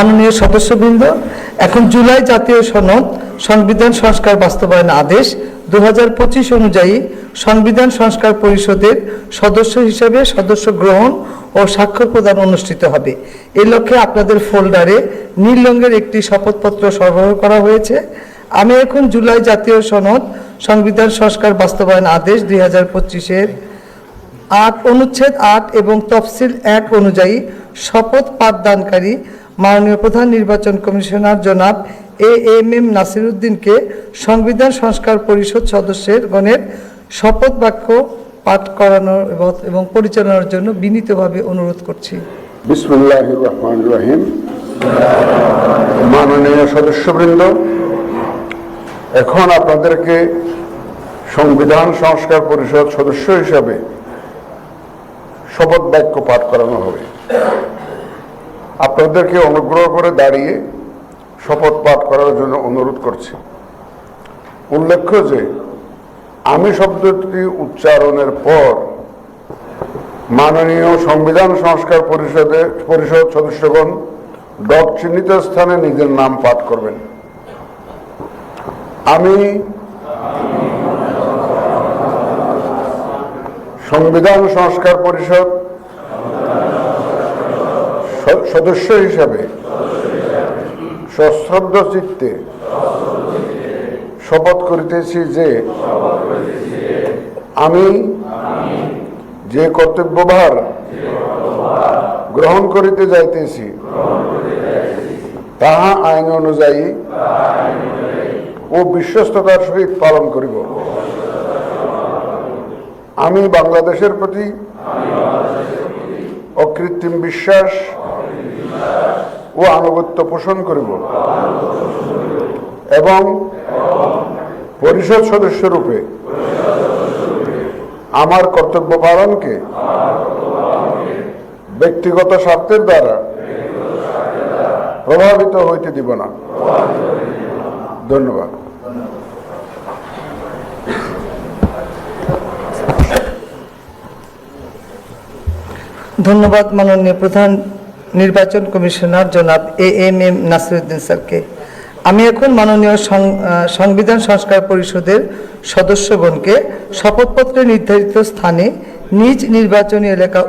মাননীয় সদস্যবৃন্দ, এখন জুলাই জাতীয় সনদ সংবিধান সংস্কার বাস্তবায়ন আদেশ 2025 অনুযায়ী সংবিধান সংস্কার পরিষদের সদস্য হিসেবে সদস্য গ্রহণ ও স্বাক্ষর প্রদান অনুষ্ঠিত হবে। এই লক্ষ্যে আপনাদের ফোল্ডারে নীল রঙের একটি শপথপত্র সরবরাহ করা হয়েছে। আমি এখন জুলাই জাতীয় সনদ সংবিধান সংস্কার বাস্তবায়ন আদেশ 2025-এর 8 অনুচ্ছেদ 8 এবং তফসিল 1 অনুযায়ী শপথ পাঠদানকারী মাননীয় প্রধান নির্বাচন কমিশনার জনাব এএমএম নাসির উদ্দিনকে সংবিধান সংস্কার পরিষদ সদস্যের গণের শপথ বাক্য পাঠ করানোর এবং পরিচালনার জন্য বিনীতভাবে অনুরোধ করছি। বিসমিল্লাহির রহমানির রহিম। মাননীয় সদস্যবৃন্দ, এখন আপনাদেরকে সংবিধান সংস্কার পরিষদ সদস্য হিসাবে শপথ বাক্য পাঠ করানো হবে। আপনাদেরকে অনুগ্রহ করে দাঁড়িয়ে শপথ পাঠ করার জন্য অনুরোধ করছি। উল্লেখ্য যে আমি শব্দটি উচ্চারণের পর মাননীয় সংবিধান সংস্কার পরিষদ সদস্যগণ ডট চিহ্নিত স্থানে নিজের নাম পাঠ করবেন। আমি সংবিধান সংস্কার পরিষদ সদস্য হিসাবে সশ্রদ্ধ চিত্তে শপথ করিতেছি যে আমি যে কর্তব্যভার গ্রহণ করিতে যাইতেছি তাহা আইন অনুযায়ী ও বিশ্বস্ততার সহিত পালন করিব। আমি বাংলাদেশের প্রতি অকৃত্রিম বিশ্বাস ও আনুগত্য পোষণ করিব এবং পরিষদ সদস্য রূপে আমার কর্তব্য পালনকে ব্যক্তিগত স্বার্থের দ্বারা প্রভাবিত হইতে দিব না। ধন্যবাদ। ধন্যবাদ মাননীয় প্রধান নির্বাচন কমিশনার জনাব এএমএম নাসির উদ্দিন স্যারকে। আমি এখন মাননীয় সংবিধান সংস্কার পরিষদের সদস্যগণকে শপথপত্রে নির্ধারিত স্থানে নিজ নির্বাচনী এলাকা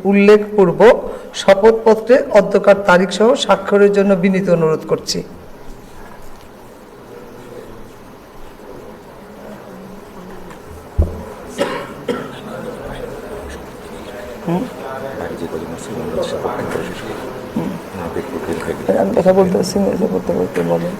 উল্লেখপূর্বক শপথপত্রে অধ্যকার তারিখ সহ স্বাক্ষরের জন্য বিনীত অনুরোধ করছি। আমি কথা বলতেছি, বলতে বলতে বলেন।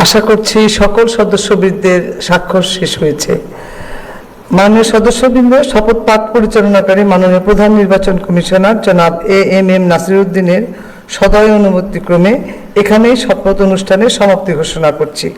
আশা করছি সকল সদস্যবৃন্দের স্বাক্ষর শেষ হয়েছে। মাননীয় সদস্যবৃন্দ, শপথ পাঠ পরিচালনাকারী মাননীয় প্রধান নির্বাচন কমিশনার জনাব এএমএম নাসির উদ্দিনের সদয় অনুমতিক্রমে এখানেই শপথ অনুষ্ঠানের সমাপ্তি ঘোষণা করছি।